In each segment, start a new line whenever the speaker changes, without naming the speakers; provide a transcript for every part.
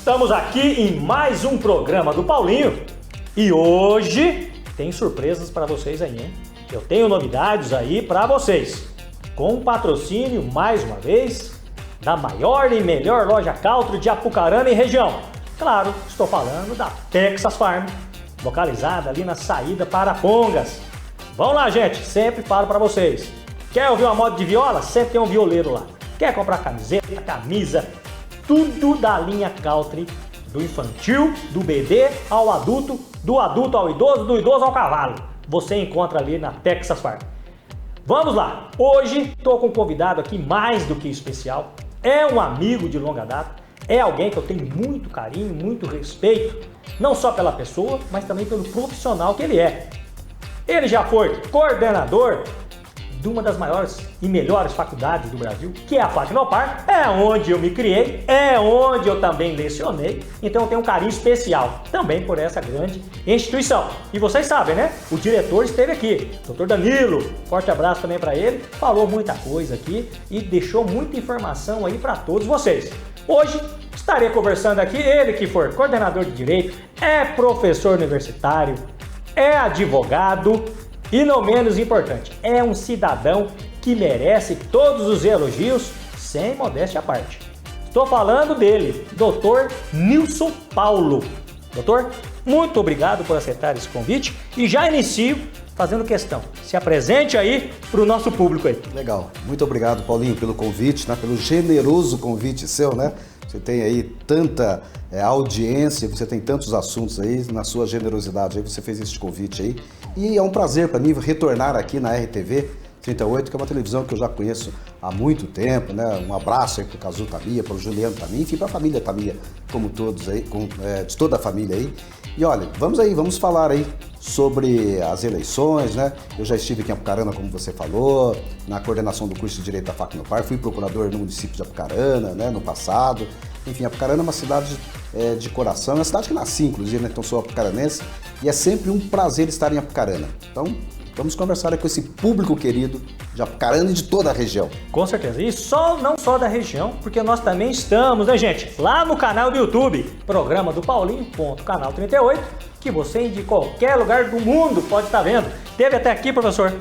Estamos aqui em mais um programa do Paulinho e hoje tem surpresas para vocês aí, hein? Eu tenho novidades aí para vocês. Com patrocínio, mais uma vez, da maior e melhor loja Caltro de Apucarana e região. Claro, estou falando da Texas Farm, localizada ali na saída para Pongas. Vamos lá, gente, sempre falo para vocês. Quer ouvir uma moda de viola? Sempre tem um violeiro lá. Quer comprar camiseta, camisa, tudo da linha Caltri, do infantil, do bebê ao adulto, do adulto ao idoso, do idoso ao cavalo. Você encontra ali na Texas Farm. Vamos lá! Hoje estou com um convidado aqui mais do que especial. É um amigo de longa data, é alguém que eu tenho muito carinho, muito respeito, não só pela pessoa, mas também pelo profissional que ele é. Ele já foi coordenador de uma das maiores e melhores faculdades do Brasil, que é a Facnopar, é onde eu me criei, é onde eu também lecionei, então eu tenho um carinho especial também por essa grande instituição. E vocês sabem, né? O diretor esteve aqui, Dr. Danilo, forte abraço também para ele, falou muita coisa aqui e deixou muita informação aí para todos vocês. Hoje estarei conversando aqui, ele que for coordenador de Direito, é professor universitário, é advogado, e não menos importante, é um cidadão que merece todos os elogios, sem modéstia à parte. Estou falando dele, Dr. Nilson Paulo. Doutor, muito obrigado por aceitar esse convite e já inicio fazendo questão. Se apresente aí para o nosso público aí.
Legal, muito obrigado, Paulinho, pelo convite, né? Pelo generoso convite seu, né? Você tem aí tanta audiência, você tem tantos assuntos aí, na sua generosidade aí, você fez esse convite aí. E é um prazer para mim retornar aqui na RTV 38, que é uma televisão que eu já conheço há muito tempo, né? Um abraço aí pro Cazu Tamia, pro Juliano Tamia, enfim, pra família Tamia, como todos aí, de toda a família aí. E olha, vamos falar aí sobre as eleições, né? Eu já estive aqui em Apucarana, como você falou, na coordenação do curso de Direito da Facnopar, fui procurador no município de Apucarana, né, no passado. Enfim, Apucarana é uma cidade de coração, é uma cidade que nasci, inclusive, né? Então sou apucaranense e é sempre um prazer estar em Apucarana. Então, vamos conversar aí com esse público querido de Apucarana e de toda a região.
Com certeza. E não só da região, porque nós também estamos, né, gente? Lá no canal do YouTube, programa do Paulinho.canal 38, que você de qualquer lugar do mundo pode estar vendo. Teve até aqui, professor,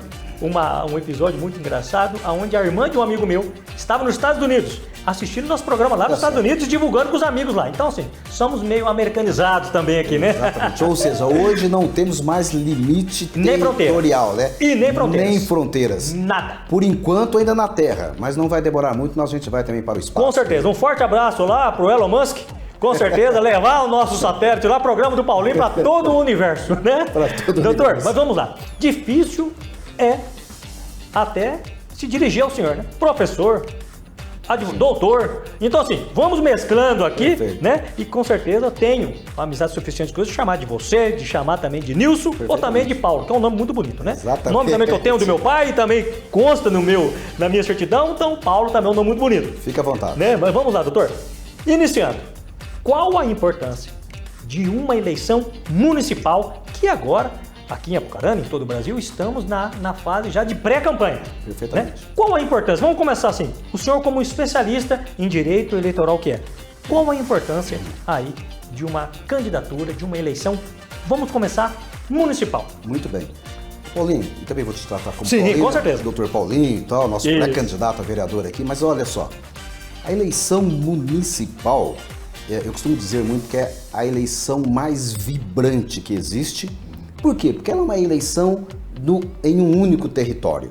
um episódio muito engraçado, onde a irmã de um amigo meu estava nos Estados Unidos, assistindo nosso programa lá nos Estados Unidos e divulgando com os amigos lá. Então, assim, somos meio americanizados também aqui, né?
Exatamente. Ou seja, hoje não temos mais limite territorial, né?
E nem fronteiras.
Nem fronteiras.
Nada.
Por enquanto ainda na Terra, mas não vai demorar muito, nós a gente vai também para o espaço.
Com certeza. Um forte abraço lá pro Elon Musk. Com certeza, levar o nosso satélite lá, programa do Paulinho, para todo o universo, né?
Para todo o
Doutor,
universo.
mas vamos lá. Difícil é até se dirigir ao senhor, né? Professor, doutor. Então, assim, vamos mesclando aqui,
Perfeito.
né? E com certeza eu tenho uma amizade suficiente com isso de chamar de você, de chamar também de Nilson ou também de Paulo, que é um nome muito bonito, né?
Exatamente.
O nome também que eu tenho do meu pai, também consta na minha certidão, então Paulo também é um nome muito bonito.
Fica à vontade.
Né? Mas vamos lá, doutor. Iniciando, qual a importância de uma eleição municipal que agora, aqui em Apucarana, em todo o Brasil, estamos na fase já de pré-campanha?
Perfeitamente.
Né? Qual a importância? Vamos começar assim. O senhor como especialista em direito eleitoral que é, qual a importância aí de uma candidatura, de uma eleição, vamos começar, municipal?
Muito bem. Paulinho, eu também vou te tratar como
Sim,
Paulinho,
com certeza.
Doutor Paulinho e tal, nosso
Isso.
pré-candidato a vereador aqui, mas olha só, a eleição municipal, eu costumo dizer muito que é a eleição mais vibrante que existe. Por quê? Porque ela é uma eleição em um único território.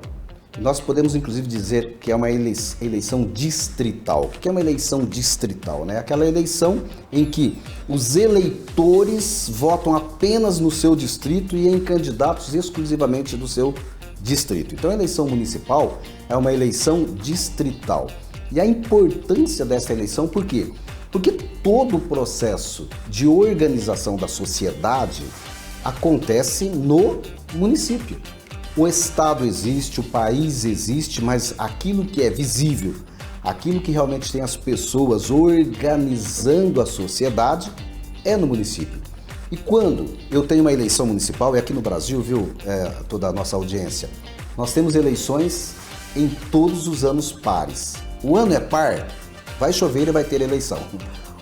Nós podemos, inclusive, dizer que é uma eleição distrital. O que é uma eleição distrital, né? Aquela eleição em que os eleitores votam apenas no seu distrito e em candidatos exclusivamente do seu distrito. Então, a eleição municipal é uma eleição distrital. E a importância dessa eleição, por quê? Porque todo o processo de organização da sociedade acontece no município. O Estado existe, o país existe, mas aquilo que é visível, aquilo que realmente tem as pessoas organizando a sociedade é no município. E quando eu tenho uma eleição municipal, e aqui no Brasil, viu, toda a nossa audiência, nós temos eleições em todos os anos pares. O ano é par, vai chover e vai ter eleição.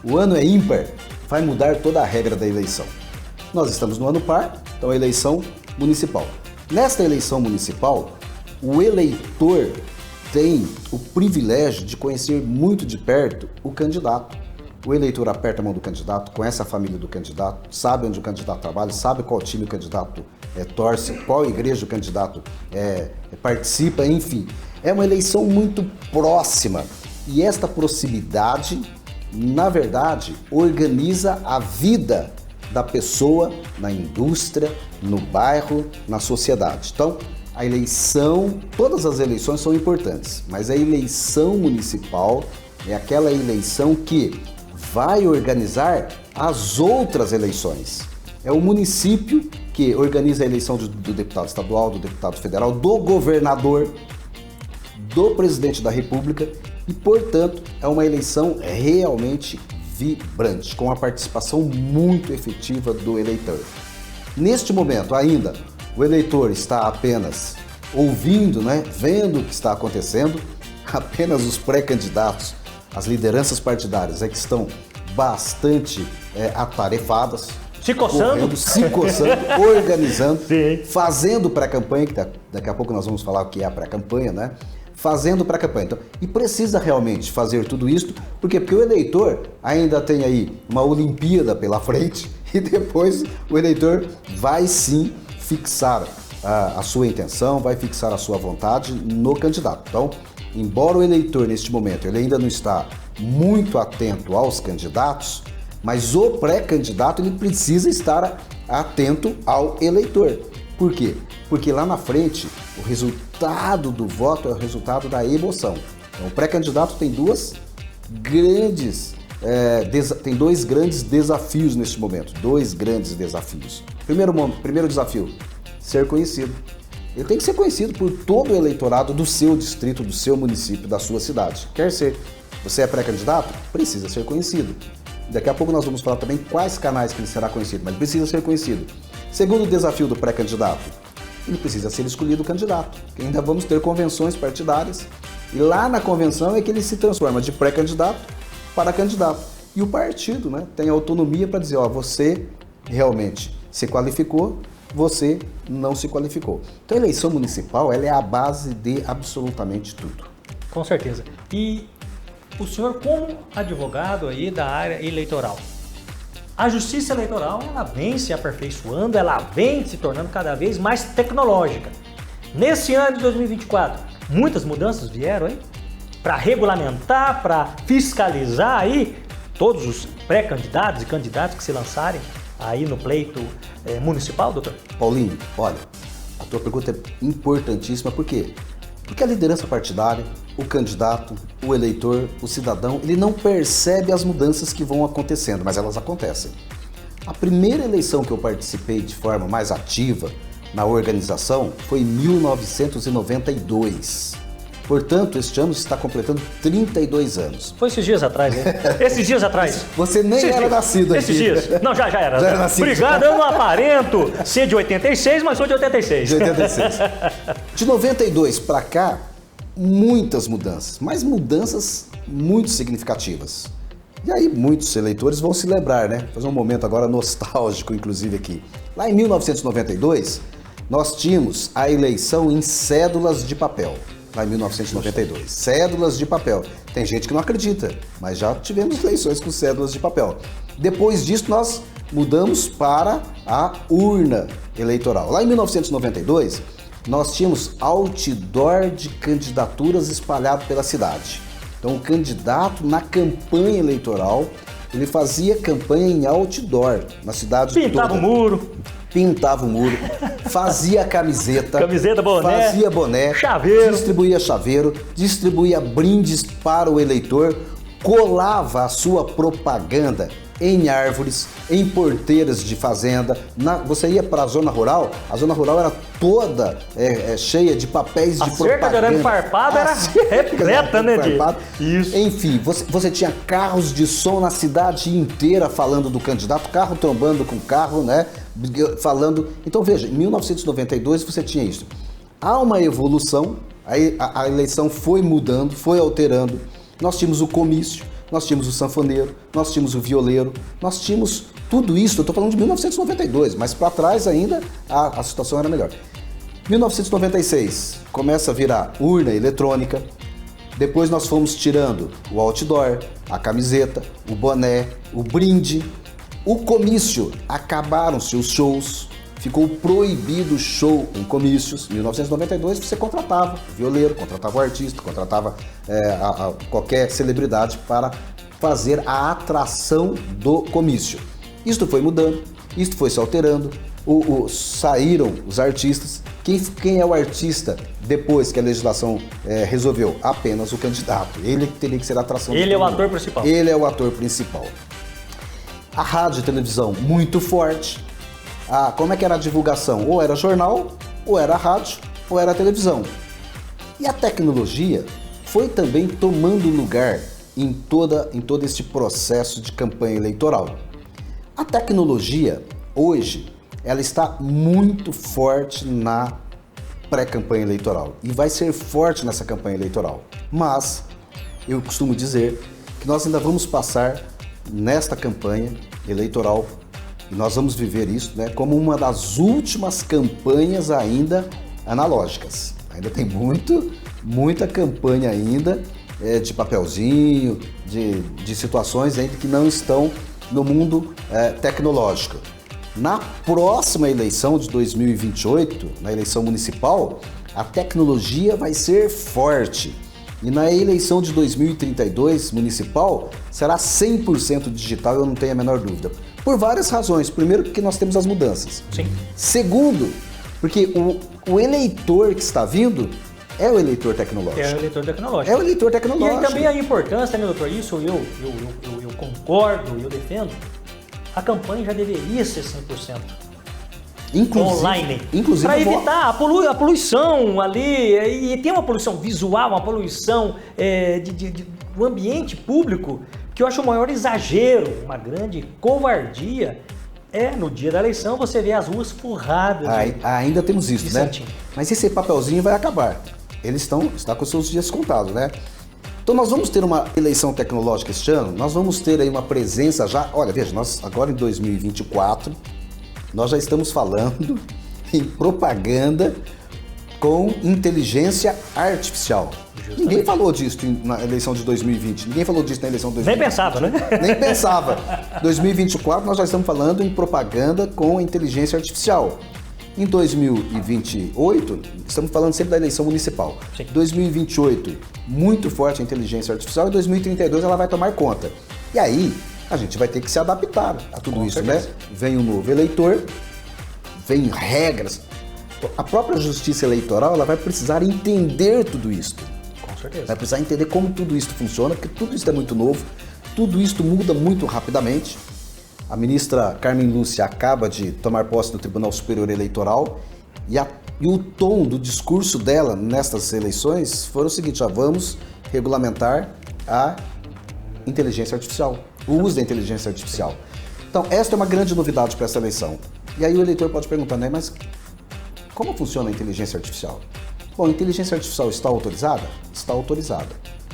O ano é ímpar, vai mudar toda a regra da eleição. Nós estamos no ano par, então a eleição municipal. Nesta eleição municipal, o eleitor tem o privilégio de conhecer muito de perto o candidato. O eleitor aperta a mão do candidato, conhece a família do candidato, sabe onde o candidato trabalha, sabe qual time o candidato torce, qual igreja o candidato participa, enfim. É uma eleição muito próxima e esta proximidade, na verdade, organiza a vida da pessoa na indústria, no bairro, na sociedade. Então, a eleição, todas as eleições são importantes, mas a eleição municipal é aquela eleição que vai organizar as outras eleições. É o município que organiza a eleição do deputado estadual, do deputado federal, do governador, do presidente da República e, portanto, é uma eleição realmente vibrante, com a participação muito efetiva do eleitor. Neste momento ainda, o eleitor está apenas ouvindo, vendo o que está acontecendo, apenas os pré-candidatos, as lideranças partidárias que estão bastante atarefadas,
se coçando,
organizando,
sim,
fazendo pré-campanha, que daqui a pouco nós vamos falar o que é a pré-campanha, fazendo pré-campanha. Então, e precisa realmente fazer tudo isso, por quê? Porque o eleitor ainda tem aí uma Olimpíada pela frente e depois o eleitor vai sim fixar a sua intenção, vai fixar a sua vontade no candidato. Então, embora o eleitor neste momento ele ainda não está muito atento aos candidatos, mas o pré-candidato ele precisa estar atento ao eleitor. Por quê? Porque lá na frente o resultado do voto é o resultado da emoção. Então, o pré-candidato tem dois grandes desafios neste momento. Dois grandes desafios. Primeiro desafio, ser conhecido. Ele tem que ser conhecido por todo o eleitorado do seu distrito, do seu município, da sua cidade. Quer ser. Você é pré-candidato? Precisa ser conhecido. Daqui a pouco nós vamos falar também quais canais que ele será conhecido, mas precisa ser conhecido. Segundo desafio do pré-candidato, ele precisa ser escolhido candidato. Ainda vamos ter convenções partidárias e lá na convenção é que ele se transforma de pré-candidato para candidato. E o partido tem autonomia para dizer, você realmente se qualificou, você não se qualificou. Então a eleição municipal ela é a base de absolutamente tudo.
Com certeza. E o senhor, como advogado aí da área eleitoral, a justiça eleitoral ela vem se aperfeiçoando, ela vem se tornando cada vez mais tecnológica. Nesse ano de 2024, muitas mudanças vieram aí para regulamentar, para fiscalizar aí todos os pré-candidatos e candidatos que se lançarem aí no pleito municipal, doutor?
Paulinho, olha, a tua pergunta é importantíssima, por quê? Porque a liderança partidária, o candidato, o eleitor, o cidadão, ele não percebe as mudanças que vão acontecendo, mas elas acontecem. A primeira eleição que eu participei de forma mais ativa na organização foi em 1992. Portanto, este ano está completando 32 anos.
Foi esses dias atrás, hein? Esses dias atrás.
Você nem era nascido aqui.
Esses dias. Não, já era.
Já era nascido.
Obrigado, eu não aparento ser de 86, mas sou de 86.
De 86. De 92 para cá, muitas mudanças, mas mudanças muito significativas. E aí muitos eleitores vão se lembrar, Fazer um momento agora nostálgico, inclusive aqui. Lá em 1992, nós tínhamos a eleição em cédulas de papel. Lá em 1992. Cédulas de papel. Tem gente que não acredita, mas já tivemos eleições com cédulas de papel. Depois disso, nós mudamos para a urna eleitoral. Lá em 1992, nós tínhamos outdoor de candidaturas espalhado pela cidade. Então, o candidato, na campanha eleitoral, ele fazia campanha em outdoor, na cidade toda. Pintava o muro, fazia camiseta,
boné,
fazia boné, chaveiro, distribuía brindes para o eleitor, colava a sua propaganda em árvores, em porteiras de fazenda. Você ia para a zona rural era toda cheia de papéis de propaganda. A cerca de arame
farpado era repleta,
Isso. Enfim, você tinha carros de som na cidade inteira falando do candidato, carro trombando com carro, falando. Então veja, em 1992 você tinha isso. Há uma evolução, a eleição foi mudando, foi alterando. Nós tínhamos o comício. nós tínhamos o sanfoneiro, nós tínhamos o violeiro, nós tínhamos tudo isso. Eu estou falando de 1992, mas para trás ainda a situação era melhor. 1996, começa a virar urna eletrônica. Depois nós fomos tirando o outdoor, a camiseta, o boné, o brinde, o comício. Acabaram-se os shows, ficou proibido o show em comícios. Em 1992 você contratava o violeiro, contratava o artista, contratava qualquer celebridade para fazer a atração do comício. Isto foi mudando, isto foi se alterando, saíram os artistas. Quem é o artista depois que a legislação resolveu? Apenas o candidato. Ele teria que ser a atração.
Ele é o ator principal.
Ele é o ator principal. A rádio e televisão muito forte. Como é que era a divulgação? Ou era jornal, ou era rádio, ou era televisão. E a tecnologia foi também tomando lugar em todo esse processo de campanha eleitoral. A tecnologia, hoje, ela está muito forte na pré-campanha eleitoral e vai ser forte nessa campanha eleitoral. Mas eu costumo dizer que nós ainda vamos passar nesta campanha eleitoral e nós vamos viver isso, né, como uma das últimas campanhas ainda analógicas. Ainda tem muita campanha ainda de papelzinho, de situações ainda que não estão no mundo tecnológico. Na próxima eleição de 2028, na eleição municipal, a tecnologia vai ser forte. E na eleição de 2032 municipal, será 100% digital, eu não tenho a menor dúvida. Por várias razões. Primeiro, porque nós temos as mudanças.
Sim.
Segundo, porque o eleitor que está vindo é o eleitor tecnológico.
É o eleitor tecnológico.
É o eleitor tecnológico.
E aí também a importância, né, doutor? Isso eu concordo, eu defendo. A campanha já deveria ser 100%. Online.
Inclusive
para evitar a poluição ali. E tem uma poluição visual, uma poluição do ambiente público, que eu acho o maior exagero, uma grande covardia. No dia da eleição você vê as ruas forradas.
Ainda temos isso, né?
Santinho.
Mas esse papelzinho vai acabar. Está com seus dias contados, né? Então nós vamos ter uma eleição tecnológica este ano, nós vamos ter aí uma presença já, olha, veja, nós agora em 2024, nós já estamos falando em propaganda com inteligência artificial. Justamente. Ninguém falou disso na eleição de 2020, ninguém falou disso na eleição de 2020.
Nem pensava, né?
Nem pensava. 2024 nós já estamos falando em propaganda com inteligência artificial. Em 2028, estamos falando sempre da eleição municipal.
Sim.
2028, muito forte a inteligência artificial, e 2032 ela vai tomar conta. E aí, a gente vai ter que se adaptar a tudo com isso, certeza. Né? Vem um novo eleitor, vem regras. A própria justiça eleitoral ela vai precisar entender tudo isso.
Com certeza.
Vai precisar entender como tudo isso funciona, porque tudo isso é muito novo, tudo isso muda muito rapidamente. A ministra Carmen Lúcia acaba de tomar posse do Tribunal Superior Eleitoral e o tom do discurso dela nestas eleições foi o seguinte: vamos regulamentar a inteligência artificial, o uso da inteligência artificial. Então, esta é uma grande novidade para essa eleição. E aí o eleitor pode perguntar, né, mas como funciona a inteligência artificial? Bom, a inteligência artificial está autorizada? Está autorizada.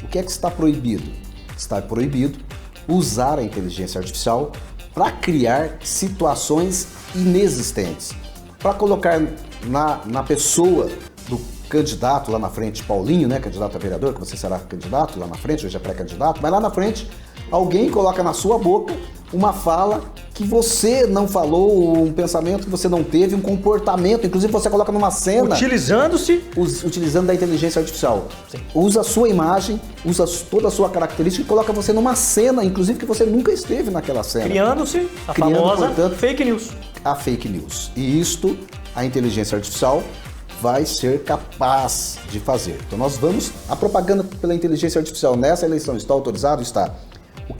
O que é que está proibido? Está proibido usar a inteligência artificial para criar situações inexistentes, para colocar na pessoa do candidato lá na frente, Paulinho, né, candidato a vereador, que você será candidato lá na frente, hoje é pré-candidato, mas lá na frente alguém coloca na sua boca uma fala que você não falou, um pensamento que você não teve, um comportamento, inclusive você coloca numa cena... Utilizando da inteligência artificial.
Sim.
Usa a sua imagem, usa toda a sua característica e coloca você numa cena, inclusive que você nunca esteve naquela cena.
Criando-se a famosa, portanto, fake news.
A fake news. E isto, a inteligência artificial vai ser capaz de fazer. Então nós vamos... A propaganda pela inteligência artificial nessa eleição está autorizado? Está.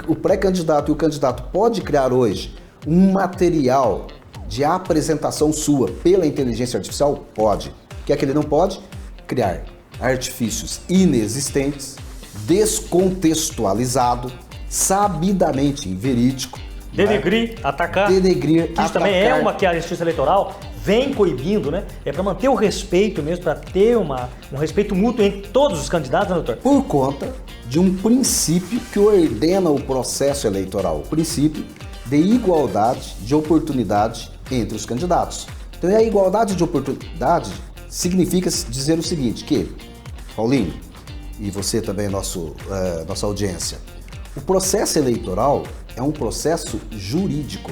O pré-candidato e o candidato pode criar hoje um material de apresentação sua pela inteligência artificial? Pode. O que é que ele não pode? Criar artifícios inexistentes, descontextualizado, sabidamente inverídico.
Denegrir, atacar.
Denegrir,
isso também é uma que a justiça eleitoral vem coibindo, né? É para manter o respeito mesmo, para ter um respeito mútuo entre todos os candidatos, né, doutor?
Por conta de um princípio que ordena o processo eleitoral, o princípio de igualdade de oportunidade entre os candidatos. Então, a igualdade de oportunidade significa dizer o seguinte, que, Paulinho, e você também, nossa audiência, o processo eleitoral é um processo jurídico.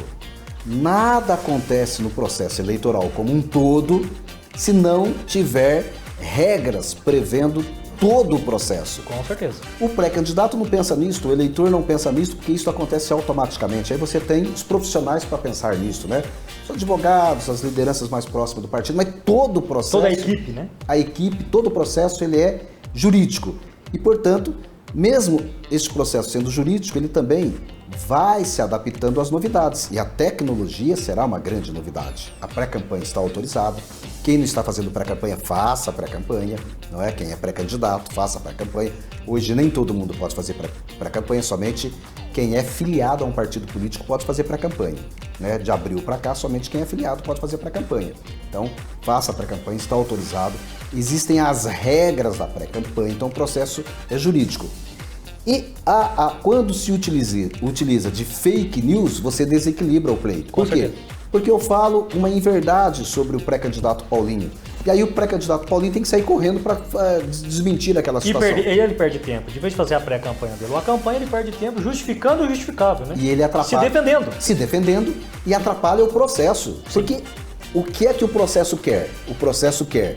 Nada acontece no processo eleitoral como um todo se não tiver regras prevendo todo o processo.
Com certeza.
O pré-candidato não pensa nisso, o eleitor não pensa nisso, porque isso acontece automaticamente. Aí você tem os profissionais para pensar nisso, né? Os advogados, as lideranças mais próximas do partido, mas todo o processo...
Toda a equipe, né?
A equipe, todo o processo, ele é jurídico. E, portanto, mesmo este processo sendo jurídico, ele também vai se adaptando às novidades. E a tecnologia será uma grande novidade. A pré-campanha está autorizada. Quem não está fazendo pré-campanha, faça pré-campanha. Não é? Quem é pré-candidato, faça pré-campanha. Hoje nem todo mundo pode fazer pré-campanha, somente quem é filiado a um partido político pode fazer pré-campanha. Né? De abril para cá, somente quem é filiado pode fazer pré-campanha. Então, faça pré-campanha, está autorizado. Existem as regras da pré-campanha, então o processo é jurídico. E quando se utiliza de fake news, você desequilibra o pleito. Por quê? Porque eu falo uma inverdade sobre o pré-candidato Paulinho. E aí o pré-candidato Paulinho tem que sair correndo para desmentir aquela situação.
E ele perde tempo. De vez de fazer a pré-campanha dele, ou a campanha, ele perde tempo justificando o justificável, né?
E ele atrapalha.
Se defendendo
E atrapalha o processo. Sim. Porque o que é que o processo quer? O processo quer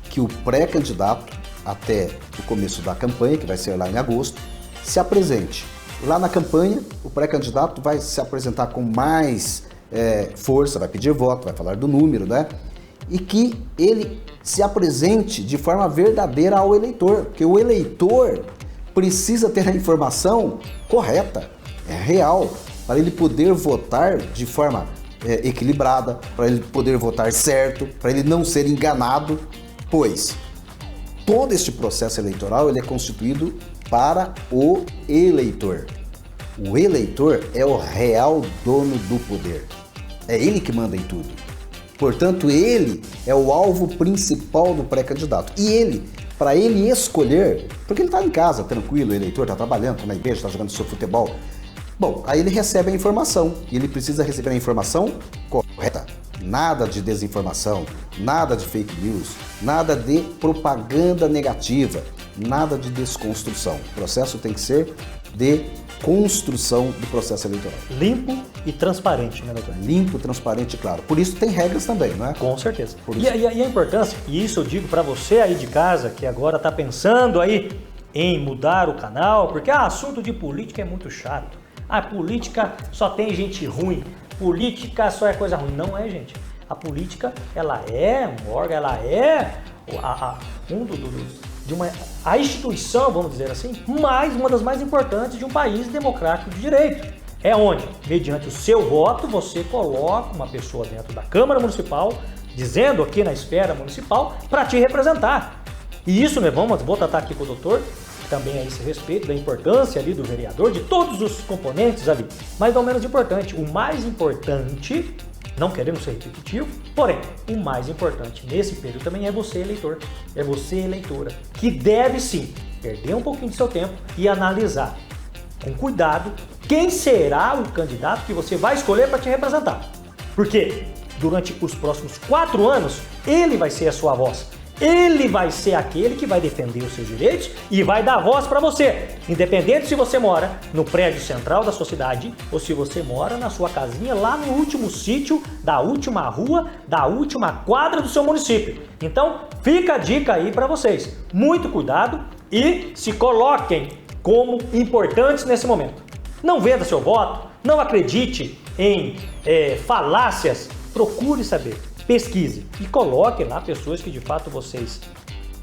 que o pré-candidato, até o começo da campanha, que vai ser lá em agosto, se apresente. Lá na campanha, o pré-candidato vai se apresentar com mais força, vai pedir voto, vai falar do número, né? E que ele se apresente de forma verdadeira ao eleitor, porque o eleitor precisa ter a informação correta, real, para ele poder votar de forma equilibrada, para ele poder votar certo, para ele não ser enganado, pois todo este processo eleitoral ele é constituído para o eleitor. O eleitor é o real dono do poder. É ele que manda em tudo. Portanto, ele é o alvo principal do pré-candidato. E ele, para ele escolher, porque ele está em casa, tranquilo, o eleitor está trabalhando, está na igreja, está jogando seu futebol. Bom, aí ele recebe a informação. E ele precisa receber a informação correta. Nada de desinformação, nada de fake news, nada de propaganda negativa, nada de desconstrução. O processo tem que ser de construção do processo eleitoral.
Limpo e transparente, né, doutor?
Limpo, transparente e claro. Por isso tem regras também, não é?
Com certeza. E a importância, e isso eu digo para você aí de casa, que agora está pensando aí em mudar o canal, porque assunto de política é muito chato. A política só tem gente ruim. Política só é coisa ruim. Não é, gente. A política, ela é um órgão, ela é a instituição, vamos dizer assim, uma das mais importantes de um país democrático de direito. É onde, mediante o seu voto, você coloca uma pessoa dentro da Câmara Municipal, dizendo aqui na esfera municipal, para te representar. E isso, né, vou tratar aqui com o doutor, também a esse respeito da importância ali do vereador, de todos os componentes ali, mas não menos importante, o mais importante, não querendo ser repetitivo, porém, o mais importante nesse período também é você, eleitor, é você, eleitora, que deve sim perder um pouquinho de seu tempo e analisar com cuidado quem será o candidato que você vai escolher para te representar. Porque durante os próximos 4 anos, ele vai ser a sua voz. Ele vai ser aquele que vai defender os seus direitos e vai dar voz para você. Independente se você mora no prédio central da sua cidade ou se você mora na sua casinha lá no último sítio, da última rua, da última quadra do seu município. Então, fica a dica aí para vocês. Muito cuidado e se coloquem como importantes nesse momento. Não venda seu voto, não acredite em falácias, procure saber. Pesquise e coloque lá pessoas que de fato vocês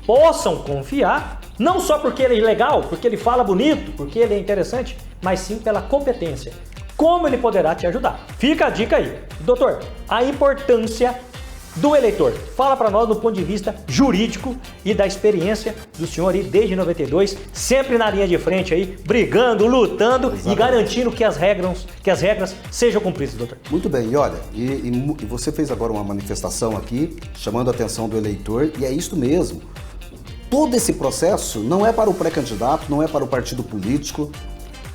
possam confiar, não só porque ele é legal, porque ele fala bonito, porque ele é interessante, mas sim pela competência. Como ele poderá te ajudar? Fica a dica aí. Doutor, a importância do eleitor. Fala para nós do ponto de vista jurídico e da experiência do senhor aí desde 92, sempre na linha de frente aí, brigando, lutando. Exatamente. E garantindo que as regras sejam cumpridas, doutor.
Muito bem, e olha, e você fez agora uma manifestação aqui, chamando a atenção do eleitor, e é isso mesmo. todo esse processo não é para o pré-candidato, não é para o partido político,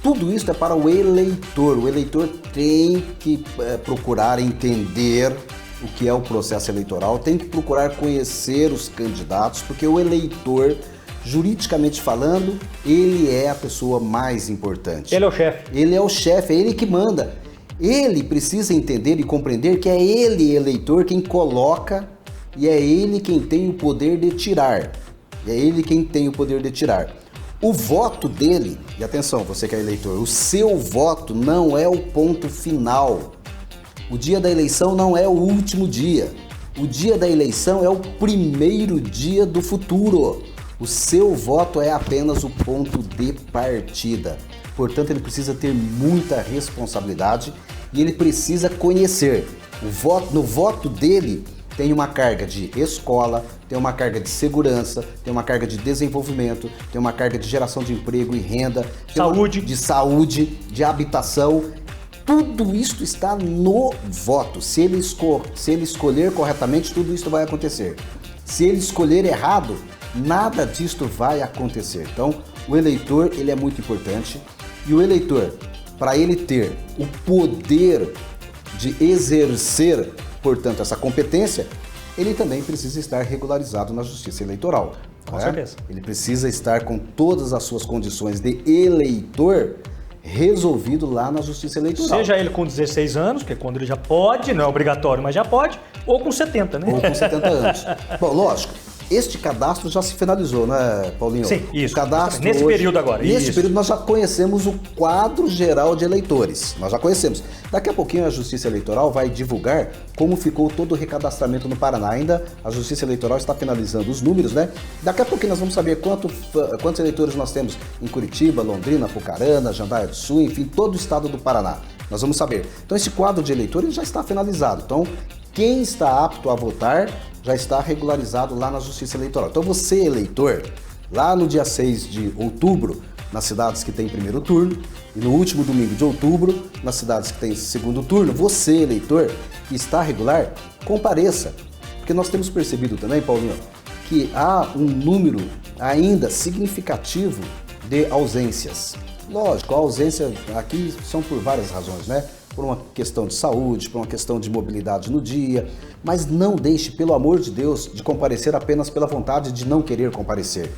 tudo isso é para o eleitor. O eleitor tem que procurar entender o que é o processo eleitoral, tem que procurar conhecer os candidatos, porque o eleitor, juridicamente falando, ele é a pessoa mais importante.
Ele é o chefe.
Ele é o chefe, é ele que manda. Ele precisa entender e compreender que é ele, eleitor, quem coloca e é ele quem tem o poder de tirar. É ele quem tem o poder de tirar. O voto dele, e atenção, você que é eleitor, o seu voto não é o ponto final. O dia da eleição não é o último dia. O dia da eleição é o primeiro dia do futuro. O seu voto é apenas o ponto de partida. Portanto, ele precisa ter muita responsabilidade e ele precisa conhecer. No voto dele tem uma carga de escola, tem uma carga de segurança, tem uma carga de desenvolvimento, tem uma carga de geração de emprego e renda, de saúde, de habitação. Tudo isso está no voto. Se ele escolher corretamente, tudo isso vai acontecer. Se ele escolher errado, nada disto vai acontecer. Então, o eleitor, ele é muito importante. E o eleitor, para ele ter o poder de exercer, portanto, essa competência, ele também precisa estar regularizado na Justiça Eleitoral.
Com certeza.
Ele precisa estar com todas as suas condições de eleitor resolvido lá na Justiça Eleitoral.
Seja ele com 16 anos, que é quando ele já pode, não é obrigatório, mas já pode, ou com 70, né?
Ou com 70 anos. Bom, lógico, este cadastro já se finalizou, né, Paulinho?
Sim, isso.
O cadastro
nesse
hoje,
período agora.
Nesse período nós já conhecemos o quadro geral de eleitores. Nós já conhecemos. Daqui a pouquinho a Justiça Eleitoral vai divulgar como ficou todo o recadastramento no Paraná. Ainda a Justiça Eleitoral está finalizando os números, né? Daqui a pouquinho nós vamos saber quantos eleitores nós temos em Curitiba, Londrina, Apucarana, Jandaia do Sul, enfim, todo o estado do Paraná. Nós vamos saber. Então esse quadro de eleitores já está finalizado. Então, quem está apto a votar já está regularizado lá na Justiça Eleitoral. Então você, eleitor, lá no dia 6 de outubro, nas cidades que tem primeiro turno, e no último domingo de outubro, nas cidades que tem segundo turno, você, eleitor, que está regular, compareça. Porque nós temos percebido também, Paulinho, que há um número ainda significativo de ausências. Lógico, a ausência aqui são por várias razões, né? Por uma questão de saúde, por uma questão de mobilidade no dia, mas não deixe, pelo amor de Deus, de comparecer apenas pela vontade de não querer comparecer.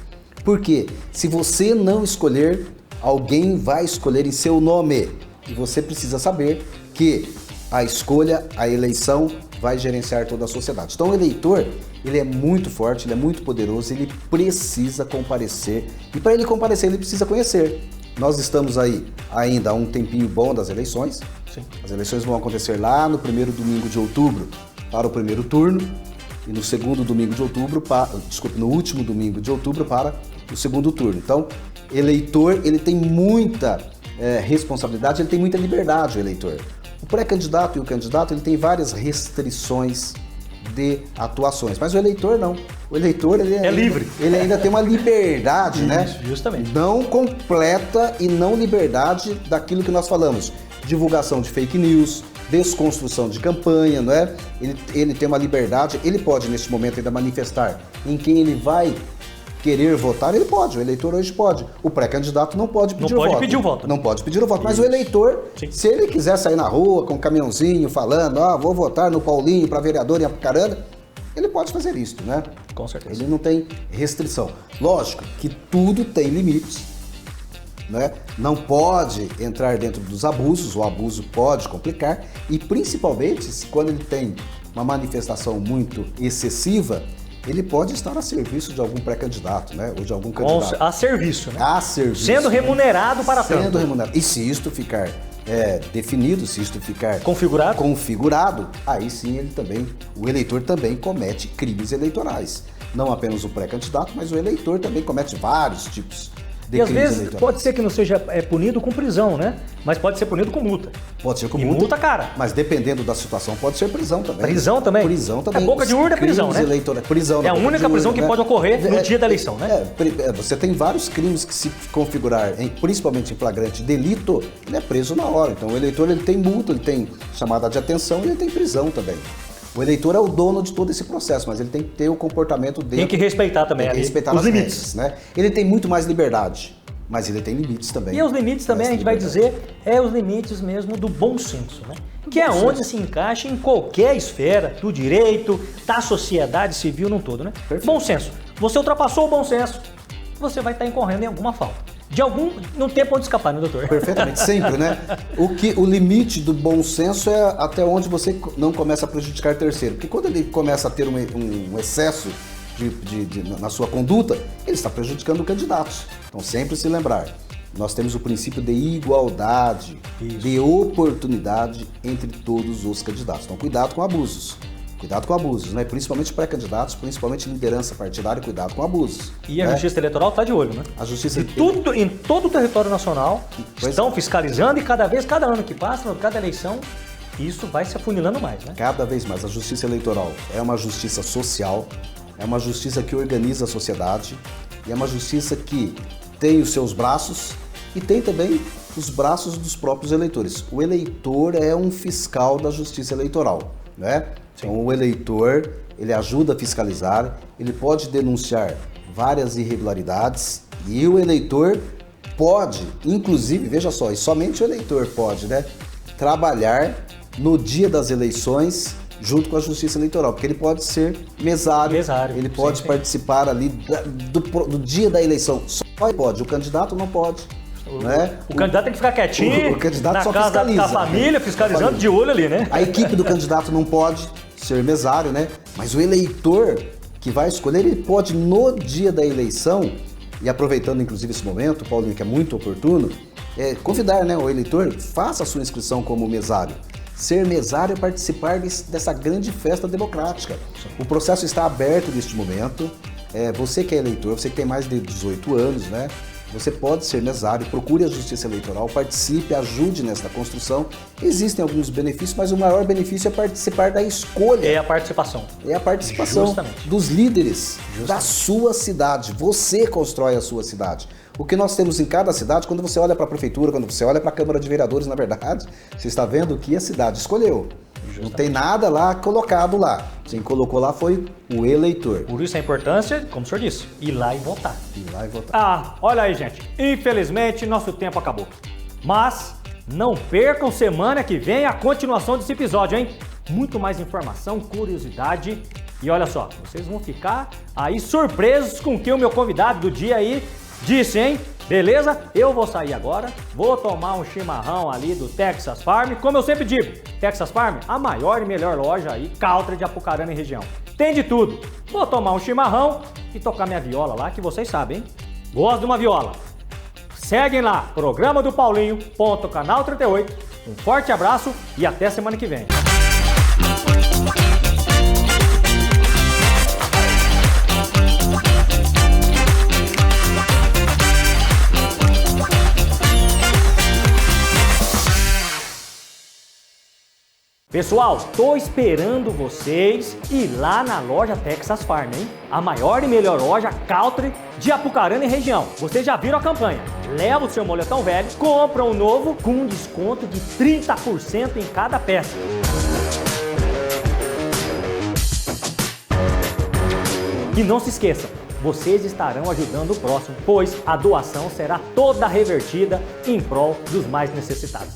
Porque se você não escolher, alguém vai escolher em seu nome. E você precisa saber que a escolha, a eleição, vai gerenciar toda a sociedade. Então o eleitor, ele é muito forte, ele é muito poderoso, ele precisa comparecer. E para ele comparecer, ele precisa conhecer. Nós estamos aí ainda há um tempinho bom das eleições.
Sim.
As eleições vão acontecer lá no primeiro domingo de outubro para o primeiro turno e no segundo domingo de outubro, no último domingo de outubro para o segundo turno. Então, eleitor, ele tem muita responsabilidade, ele tem muita liberdade, o eleitor. O pré-candidato e o candidato, ele tem várias restrições de atuações, mas o eleitor não. O eleitor, ele é
livre.
Ele ainda tem uma liberdade,
Isso,
né?
Justamente.
Não completa e não liberdade daquilo que nós falamos. Divulgação de fake news, desconstrução de campanha, não é? Ele tem uma liberdade, ele pode nesse momento ainda manifestar em quem ele vai querer votar, ele pode, o eleitor hoje pode. O pré-candidato não pode pedir o voto.
Não pode pedir o voto.
Não pode pedir o voto, mas o eleitor,
Sim.
se ele quiser sair na rua com um caminhãozinho falando, vou votar no Paulinho para vereador em Apucarana, ele pode fazer isso, né?
Com certeza.
Ele não tem restrição. Lógico que tudo tem limites, né? Não pode entrar dentro dos abusos, o abuso pode complicar e principalmente quando ele tem uma manifestação muito excessiva, ele pode estar a serviço de algum pré-candidato, né? Ou de algum candidato.
A serviço, né?
A serviço.
Sendo remunerado para tanto.
Sendo remunerado. E se isto ficar definido, se isto ficar
configurado,
aí sim o eleitor também comete crimes eleitorais. Não apenas o pré-candidato, mas o eleitor também comete vários tipos de
e às
crimes
vezes
eleitorais.
pode ser que não seja punido com prisão, né? Mas pode ser punido com multa.
Pode ser com
E
multa.
multa, cara.
Mas dependendo da situação, pode ser prisão também.
Prisão também?
Prisão também.
É boca de urna é prisão, né?
Prisão,
É a única prisão que pode ocorrer no dia da eleição, né?
Você tem vários crimes que se configurar, principalmente em flagrante delito, ele é preso na hora. Então o eleitor ele tem multa, ele tem chamada de atenção e ele tem prisão também. O eleitor é o dono de todo esse processo, mas ele tem que ter o comportamento dele.
Tem que respeitar também
os limites, né? Ele tem muito mais liberdade, mas ele tem limites também.
E os limites também, a gente vai dizer, os limites mesmo do bom senso, né? Que é onde se encaixa em qualquer esfera do direito, da sociedade civil num todo, né? Perfeito. Bom senso. Você ultrapassou o bom senso, você vai estar incorrendo em alguma falta. Não tem pra onde escapar, né, doutor?
Perfeitamente, sempre, né? O limite do bom senso é até onde você não começa a prejudicar terceiro. Porque quando ele começa a ter um excesso na sua conduta, ele está prejudicando o candidato. Então, sempre se lembrar, nós temos o princípio de igualdade, de oportunidade entre todos os candidatos. Então, cuidado com abusos. Cuidado com abusos, né? Principalmente pré-candidatos, principalmente liderança partidária, cuidado com abusos.
E a Justiça Eleitoral está de olho, né?
A Justiça
em todo o território nacional estão fiscalizando e cada ano que passa, cada eleição, isso vai se afunilando mais, né?
Cada vez mais. A Justiça Eleitoral é uma justiça social, é uma justiça que organiza a sociedade e é uma justiça que tem os seus braços e tem também os braços dos próprios eleitores. O eleitor é um fiscal da Justiça Eleitoral, né? Então, o eleitor, ele ajuda a fiscalizar, ele pode denunciar várias irregularidades e o eleitor pode, inclusive, veja só, e somente o eleitor pode, né, trabalhar no dia das eleições junto com a Justiça Eleitoral, porque ele pode ser mesário, ele pode participar ali do dia da eleição, só ele pode, o candidato não pode. Né?
O candidato tem que ficar quietinho,
o candidato
na
só
casa
fiscaliza,
da família, fiscalizando de olho ali, né?
A equipe do candidato não pode ser mesário, né? Mas o eleitor que vai escolher, ele pode no dia da eleição, e aproveitando inclusive esse momento, Paulinho, que é muito oportuno, convidar, né, o eleitor, faça a sua inscrição como mesário. Ser mesário é participar dessa grande festa democrática. O processo está aberto neste momento. Você que é eleitor, você que tem mais de 18 anos, né? Você pode ser mesário, procure a Justiça Eleitoral, participe, ajude nesta construção. Existem alguns benefícios, mas o maior benefício é participar da escolha.
É a participação.
É a participação dos líderes da sua cidade. Você constrói a sua cidade. O que nós temos em cada cidade, quando você olha para a prefeitura, quando você olha para a Câmara de Vereadores, na verdade, você está vendo o que a cidade escolheu. Não tem nada lá colocado lá. Quem colocou lá foi o eleitor.
Por isso a importância, como o senhor disse, ir lá e votar.
Ir lá e votar.
Olha aí, gente. Infelizmente, nosso tempo acabou. Mas não percam semana que vem a continuação desse episódio, hein? Muito mais informação, curiosidade. E olha só, vocês vão ficar aí surpresos com o que o meu convidado do dia aí disse, hein? Beleza? Eu vou sair agora, vou tomar um chimarrão ali do Texas Farm. Como eu sempre digo, Texas Farm, a maior e melhor loja aí, country de Apucarana e região. Tem de tudo. Vou tomar um chimarrão e tocar minha viola lá, que vocês sabem, hein? Gosto de uma viola. Seguem lá, programa do Paulinho, canal 38. Um forte abraço e até semana que vem. Pessoal, tô esperando vocês ir lá na loja Texas Farm, hein? A maior e melhor loja country de Apucarana e região. Vocês já viram a campanha? Leva o seu moletão velho, compra um novo com um desconto de 30% em cada peça. E não se esqueçam, vocês estarão ajudando o próximo, pois a doação será toda revertida em prol dos mais necessitados.